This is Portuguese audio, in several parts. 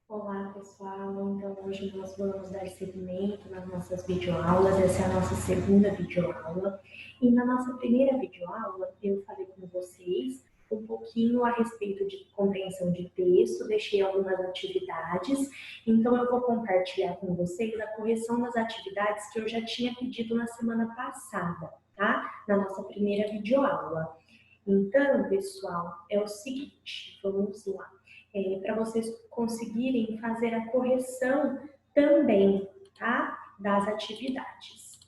Olá, pessoal. Então, hoje nós vamos dar seguimento nas nossas videoaulas. Essa é a nossa segunda videoaula. E na nossa primeira videoaula, eu falei com vocês um pouquinho a respeito de compreensão de texto, deixei algumas atividades. Então, eu vou compartilhar com vocês a correção das atividades que eu já tinha pedido na semana passada, tá? Na nossa primeira videoaula. Então, pessoal, é o seguinte, vamos lá. Para vocês conseguirem fazer a correção também, tá? Das atividades.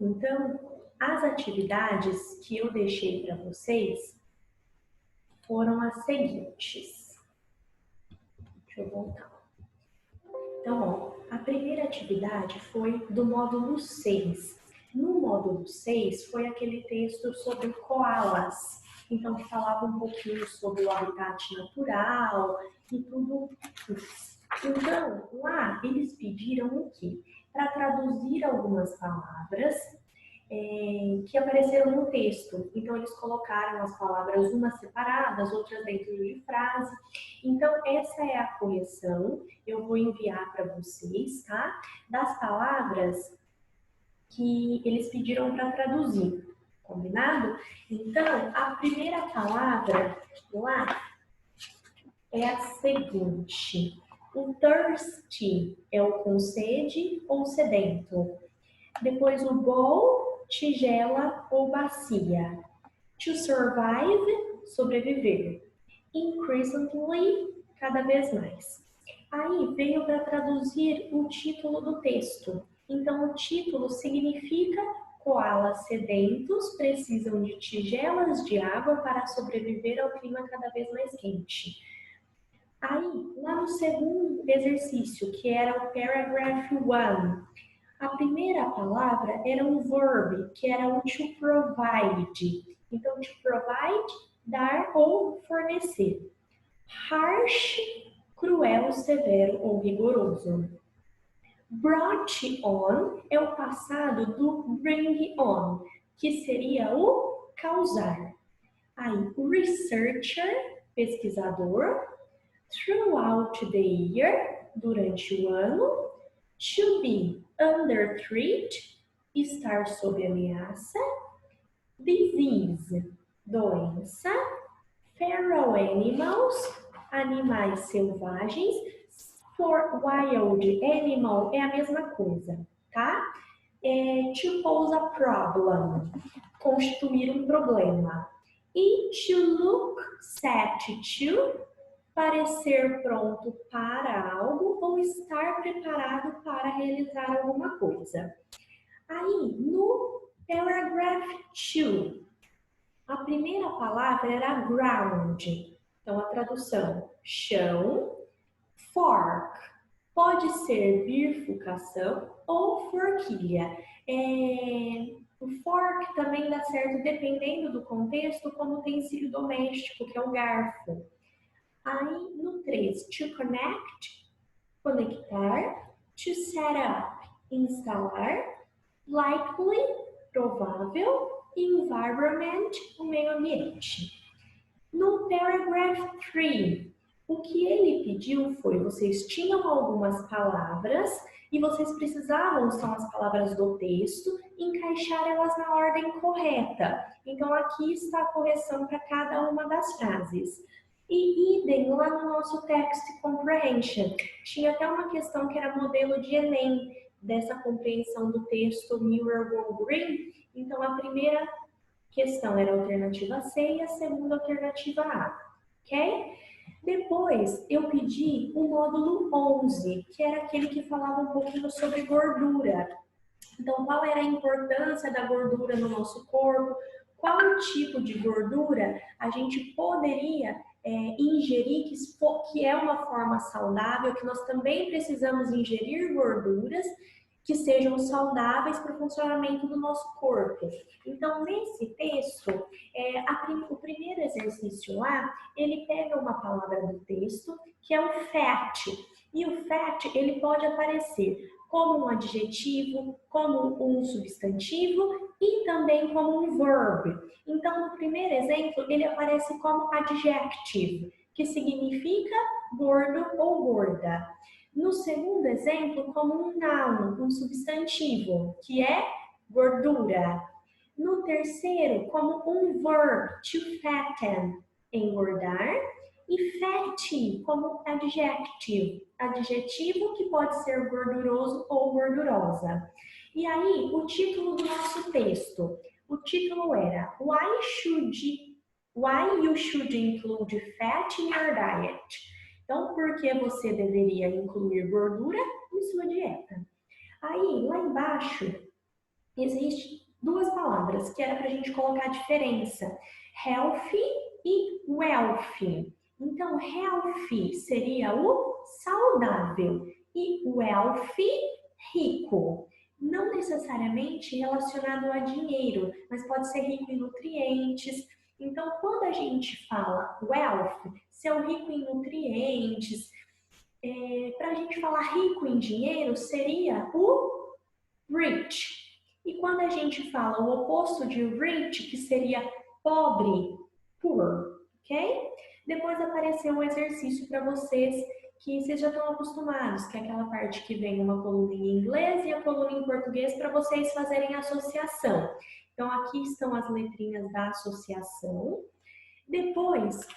Então, as atividades que eu deixei para vocês foram as seguintes. Deixa eu voltar. Então, ó, a primeira atividade foi do módulo 6. No módulo 6 foi aquele texto sobre koalas. Então, que falava um pouquinho sobre o habitat natural e tudo isso. Então, lá eles pediram o quê? Para traduzir algumas palavras que apareceram no texto. Então, eles colocaram as palavras umas separadas, outras dentro de frase. Então, essa é a correção. Eu vou enviar para vocês, tá? Das palavras que eles pediram para traduzir. Combinado? Então, a primeira palavra lá é a seguinte. O thirsty é o com sede ou sedento. Depois o bowl, tigela ou bacia. To survive, sobreviver. Increasingly, cada vez mais. Aí veio para traduzir o título do texto. Então o título significa koalas sedentos precisam de tigelas de água para sobreviver ao clima cada vez mais quente. Aí, lá no segundo exercício, que era o paragraph 1, a primeira palavra era um verb, que era o to provide. Então, to provide, dar ou fornecer. Harsh, cruel, severo ou rigoroso. Brought on é o passado do bring on, que seria o causar. Aí, researcher, pesquisador. Throughout the year, durante o ano. To be under threat, estar sob ameaça. Disease, doença. Feral animals, animais selvagens. For wild animal é a mesma coisa, tá? To pose a problem, constituir um problema. E to look set to, parecer pronto para algo ou estar preparado para realizar alguma coisa. Aí, no paragraph 2, a primeira palavra era ground. Então, a tradução, chão. Fork, pode ser bifurcação ou forquilha. O fork também dá certo dependendo do contexto, como utensílio doméstico, que é o garfo. Aí, no 3, to connect, conectar. To set up, instalar. Likely, provável. Environment, o meio ambiente. No paragraph 3, o que ele pediu foi, vocês tinham algumas palavras e vocês precisavam, são as palavras do texto, encaixar elas na ordem correta. Então, aqui está a correção para cada uma das frases. E idem lá no nosso text comprehension. Tinha até uma questão que era modelo de Enem, dessa compreensão do texto Mirror Go Green. Então, a primeira questão era a alternativa C e a segunda alternativa A, ok? Depois, eu pedi o módulo 11, que era aquele que falava um pouquinho sobre gordura. Então, qual era a importância da gordura no nosso corpo? Qual tipo de gordura a gente poderia ingerir, que é uma forma saudável, que nós também precisamos ingerir gorduras que sejam saudáveis para o funcionamento do nosso corpo. Então, nesse texto, o primeiro exercício lá, ele pega uma palavra do texto, que é o fat. E o fat, ele pode aparecer como um adjetivo, como um substantivo e também como um verb. Então, no primeiro exemplo, ele aparece como adjective, que significa gordo ou gorda. No segundo exemplo, como um noun, um substantivo, que é gordura. No terceiro, como um verb, to fatten, engordar. E fatty, como adjetivo que pode ser gorduroso ou gordurosa. E aí, o título do nosso texto. O título era Why you should include fat in your diet? Então, por que você deveria incluir gordura em sua dieta? Aí, lá embaixo, existem duas palavras que era para a gente colocar a diferença. Healthy e wealthy. Então, healthy seria o saudável e wealthy, rico. Não necessariamente relacionado a dinheiro, mas pode ser rico em nutrientes. Então, quando a gente fala wealth, ser rico em nutrientes, para a gente falar rico em dinheiro, seria o rich. E quando a gente fala o oposto de rich, que seria pobre, poor, ok? Depois apareceu um exercício para vocês que vocês já estão acostumados, que é aquela parte que vem uma coluna em inglês e a coluna em português para vocês fazerem associação. Então, aqui estão as letrinhas da associação. Depois,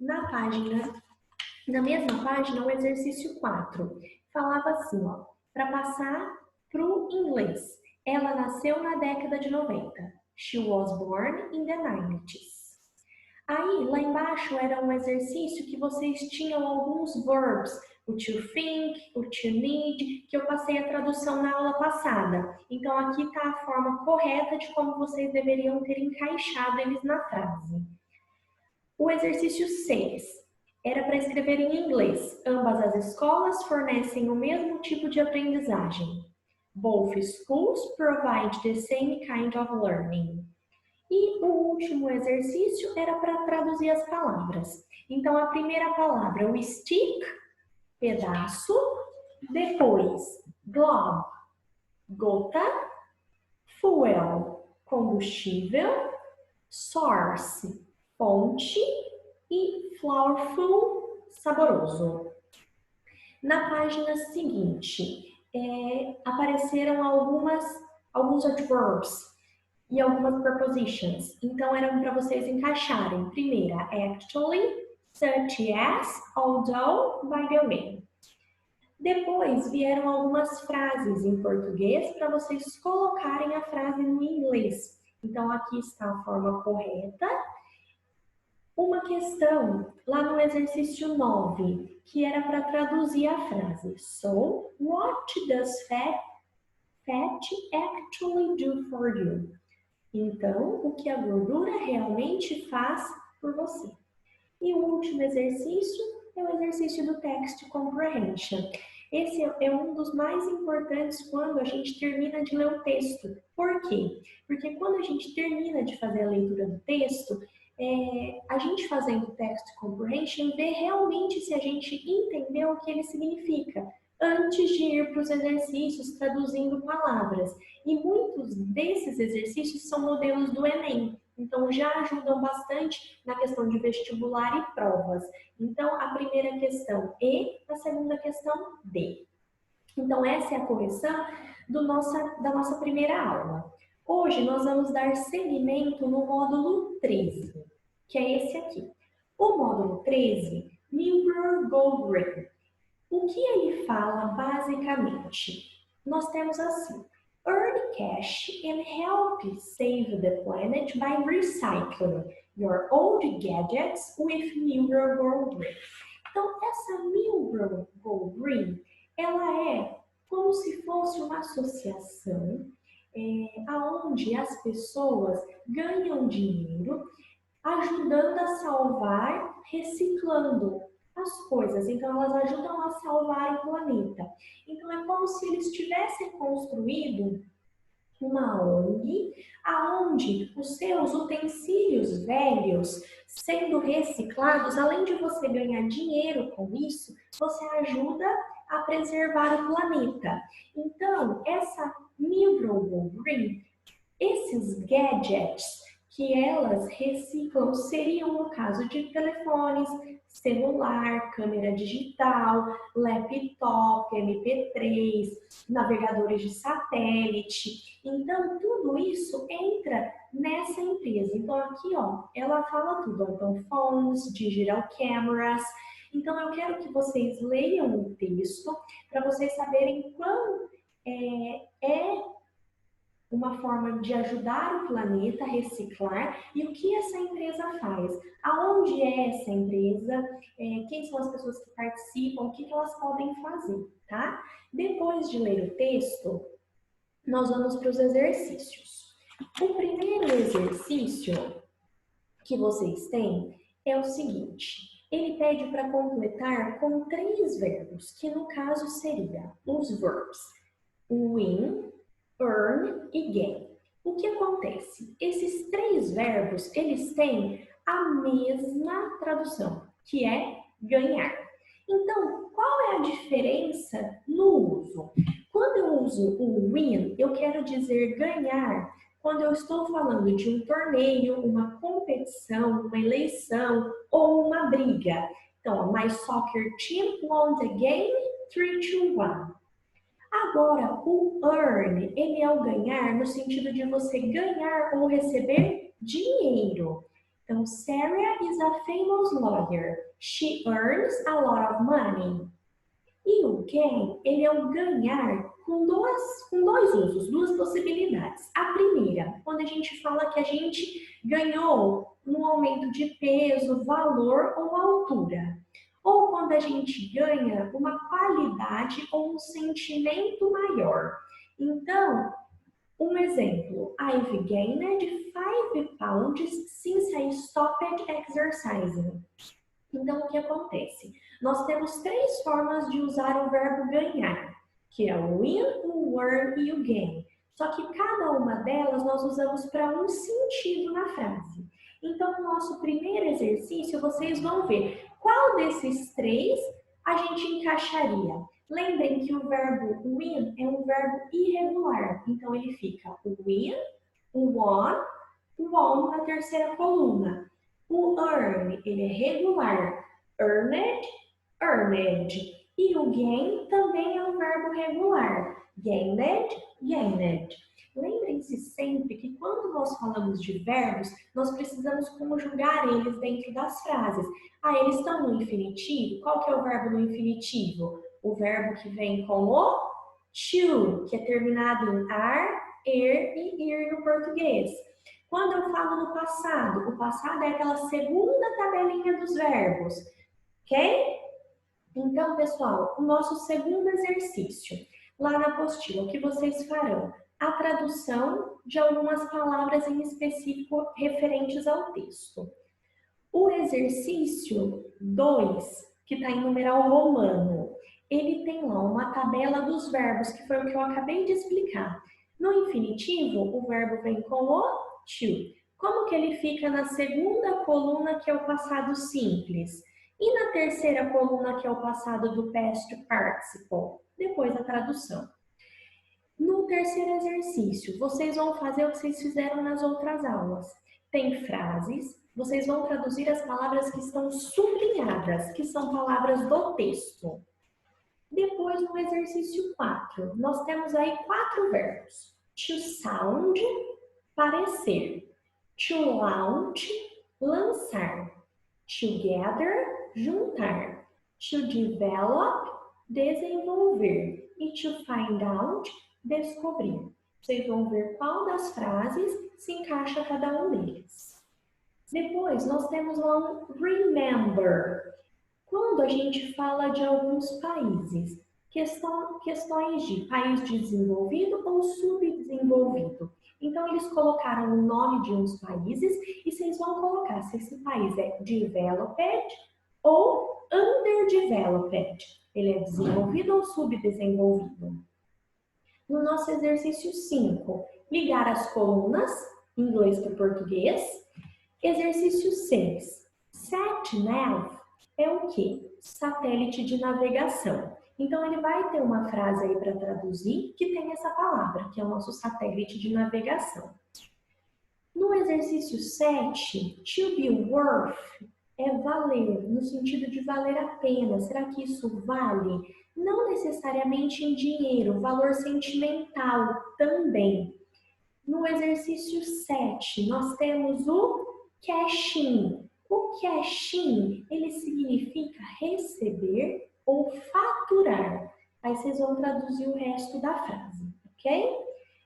na mesma página, o exercício 4, falava assim, ó, para passar para o inglês. Ela nasceu na década de 90. She was born in the 90s. Aí, lá embaixo, era um exercício que vocês tinham alguns verbs, o to think, o to need, que eu passei a tradução na aula passada. Então, aqui está a forma correta de como vocês deveriam ter encaixado eles na frase. O exercício 6 era para escrever em inglês. Ambas as escolas fornecem o mesmo tipo de aprendizagem. Both schools provide the same kind of learning. E o último exercício era para traduzir as palavras. Então, a primeira palavra, o stick, pedaço. Depois, globe, gota. Fuel, combustível. Source, fonte. E flourful, saboroso. Na página seguinte, apareceram alguns adverbs e algumas prepositions. Então, eram para vocês encaixarem. Primeira, actually, such as, although, by the way. Depois vieram algumas frases em português para vocês colocarem a frase no inglês. Então, aqui está a forma correta. Uma questão lá no exercício 9, que era para traduzir a frase. So, what does fat actually do for you? Então, o que a gordura realmente faz por você? E o último exercício é o exercício do Text Comprehension. Esse é um dos mais importantes quando a gente termina de ler o texto. Por quê? Porque quando a gente termina de fazer a leitura do texto, a gente fazendo o Text Comprehension vê realmente se a gente entendeu o que ele significa, antes de ir para os exercícios traduzindo palavras. E muitos desses exercícios são modelos do Enem, então já ajudam bastante na questão de vestibular e provas. Então, a primeira questão E, a segunda questão D. Então, essa é a correção da nossa primeira aula. Hoje, nós vamos dar seguimento no módulo 13, que é esse aqui. O módulo 13, Mirror Go Green. O que ele fala, basicamente? Nós temos assim, earn cash and help save the planet by recycling your old gadgets with Mirror Go Green. Então, essa Mirror Go Green, ela é como se fosse uma associação onde as pessoas ganham dinheiro ajudando a salvar, reciclando as coisas. Então, elas ajudam a salvar o planeta. Então, é como se eles tivessem construído uma ONG, aonde os seus utensílios velhos sendo reciclados, além de você ganhar dinheiro com isso, você ajuda a preservar o planeta. Então, essa Mirror Green, esses gadgets que elas reciclam seriam, no caso de telefones, celular, câmera digital, laptop, MP3, navegadores de satélite. Então, tudo isso entra nessa empresa. Então, aqui, ó, ela fala tudo. Então, phones, digital cameras. Então, eu quero que vocês leiam o texto para vocês saberem quão é uma forma de ajudar o planeta a reciclar e o que essa empresa faz, aonde é essa empresa, quem são as pessoas que participam, o que elas podem fazer, tá? Depois de ler o texto, nós vamos para os exercícios. O primeiro exercício que vocês têm é o seguinte: ele pede para completar com 3 verbos, que no caso seria os verbs win, earn e gain. O que acontece? Esses 3 verbos, eles têm a mesma tradução, que é ganhar. Então, qual é a diferença no uso? Quando eu uso o win, eu quero dizer ganhar quando eu estou falando de um torneio, uma competição, uma eleição ou uma briga. Então, my soccer team won the game 3-1. Agora, o earn, ele é o ganhar no sentido de você ganhar ou receber dinheiro. Então, Sarah is a famous lawyer. She earns a lot of money. E o gain, ele é o ganhar com dois usos, 2 possibilidades. A primeira, quando a gente fala que a gente ganhou um aumento de peso, valor ou altura. Ou quando a gente ganha uma qualidade ou um sentimento maior. Então, um exemplo, I've gained 5 pounds since I stopped exercising. Então, o que acontece? Nós temos 3 formas de usar o verbo ganhar, que é o win, o earn e o gain. Só que cada uma delas nós usamos para um sentido na frase. Então, no nosso primeiro exercício, vocês vão ver qual desses 3 a gente encaixaria. Lembrem que o verbo win é um verbo irregular. Então, ele fica o win, o won na terceira coluna. O earn, ele é regular. Earned, earned. E o gain também é um verbo regular. Gained, gained. Lembrem-se sempre que quando nós falamos de verbos, nós precisamos conjugar eles dentro das frases. Ah, eles estão no infinitivo? Qual que é o verbo no infinitivo? O verbo que vem com o to, que é terminado em ar, e ir no português. Quando eu falo no passado, o passado é aquela segunda tabelinha dos verbos, ok? Então, pessoal, o nosso segundo exercício, lá na apostila, o que vocês farão? A tradução de algumas palavras em específico referentes ao texto. O exercício 2, que está em numeral romano, ele tem lá uma tabela dos verbos, que foi o que eu acabei de explicar. No infinitivo, o verbo vem com o to. Como que ele fica na segunda coluna, que é o passado simples? E na terceira coluna, que é o passado do past participle? Depois a tradução. No terceiro exercício, vocês vão fazer o que vocês fizeram nas outras aulas. Tem frases, vocês vão traduzir as palavras que estão sublinhadas, que são palavras do texto. Depois, no exercício 4, nós temos aí 4 verbos. To sound, parecer. To launch, lançar. Together, juntar. To develop, desenvolver. E to find out, descobrir. Vocês vão ver qual das frases se encaixa cada um deles. Depois, nós temos lá um remember. Quando a gente fala de alguns países, questões de país desenvolvido ou subdesenvolvido. Então, eles colocaram o nome de uns países e vocês vão colocar se esse país é developed ou underdeveloped. Ele é desenvolvido ou subdesenvolvido. No nosso exercício 5, ligar as colunas, inglês para português. Exercício 6, SatNav é o quê? Satélite de navegação. Então, ele vai ter uma frase aí para traduzir que tem essa palavra, que é o nosso satélite de navegação. No exercício 7, to be worth é valer, no sentido de valer a pena. Será que isso vale? Não necessariamente em dinheiro, valor sentimental também. No exercício 7, nós temos o cash-in. O cash-in, ele significa receber ou faturar. Aí vocês vão traduzir o resto da frase, ok?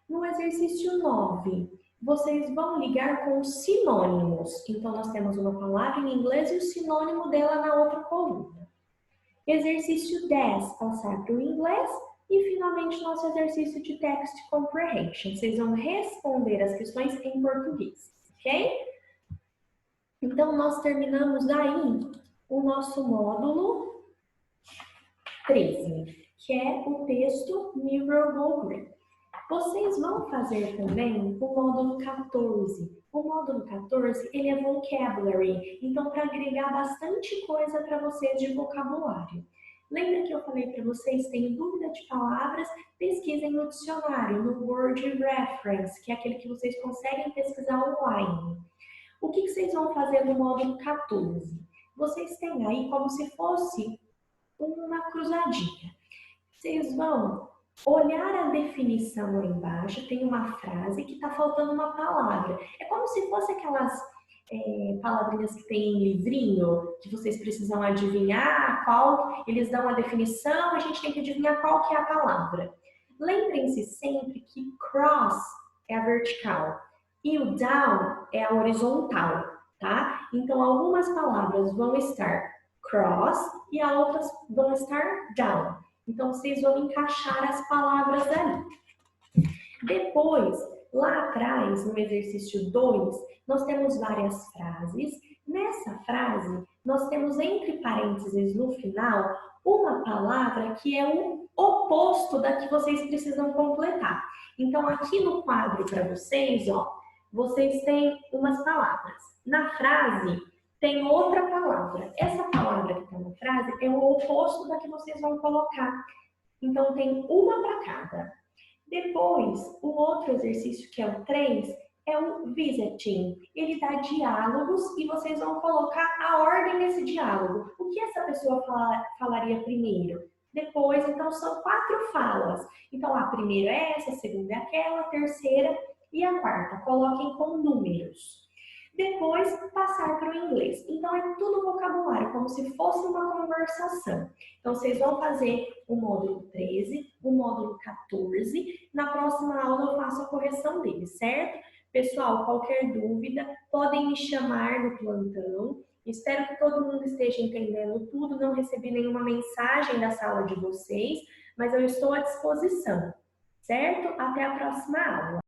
No exercício 9, vocês vão ligar com sinônimos. Então, nós temos uma palavra em inglês e o sinônimo dela na outra coluna. Exercício 10, passar para o inglês. E, finalmente, nosso exercício de text comprehension. Vocês vão responder as questões em português, ok? Então, nós terminamos aí o nosso módulo 13, que é o texto Memorable Grip. Vocês vão fazer também o módulo 14. O módulo 14, ele é vocabulary, então para agregar bastante coisa para vocês de vocabulário. Lembra que eu falei para vocês, tem dúvida de palavras, pesquisem no dicionário, no Word Reference, que é aquele que vocês conseguem pesquisar online. O que vocês vão fazer no módulo 14? Vocês têm aí como se fosse uma cruzadinha. Vocês vão olhar a definição lá embaixo, tem uma frase que está faltando uma palavra. É como se fosse aquelas palavrinhas que tem em livrinho, que vocês precisam adivinhar qual, eles dão a definição, a gente tem que adivinhar qual que é a palavra. Lembrem-se sempre que cross é a vertical e o down é a horizontal, tá? Então, algumas palavras vão estar cross e as outras vão estar down. Então, vocês vão encaixar as palavras ali. Depois, lá atrás, no exercício 2, nós temos várias frases. Nessa frase, nós temos entre parênteses no final uma palavra que é o oposto da que vocês precisam completar. Então, aqui no quadro para vocês, ó, vocês têm umas palavras. Na frase, tem outra palavra. Essa palavra que está na frase é o oposto da que vocês vão colocar. Então, tem uma para cada. Depois, o outro exercício, que é o 3, é o visiting. Ele dá diálogos e vocês vão colocar a ordem desse diálogo. O que essa pessoa falaria primeiro? Depois, então, são 4 falas. Então, a primeira é essa, a segunda é aquela, a terceira e a quarta. Coloquem com números. Depois, passar para o inglês. Então, é tudo vocabulário, como se fosse uma conversação. Então, vocês vão fazer o módulo 13, o módulo 14. Na próxima aula, eu faço a correção deles, certo? Pessoal, qualquer dúvida, podem me chamar no plantão. Espero que todo mundo esteja entendendo tudo. Não recebi nenhuma mensagem da sala de vocês, mas eu estou à disposição, certo? Até a próxima aula.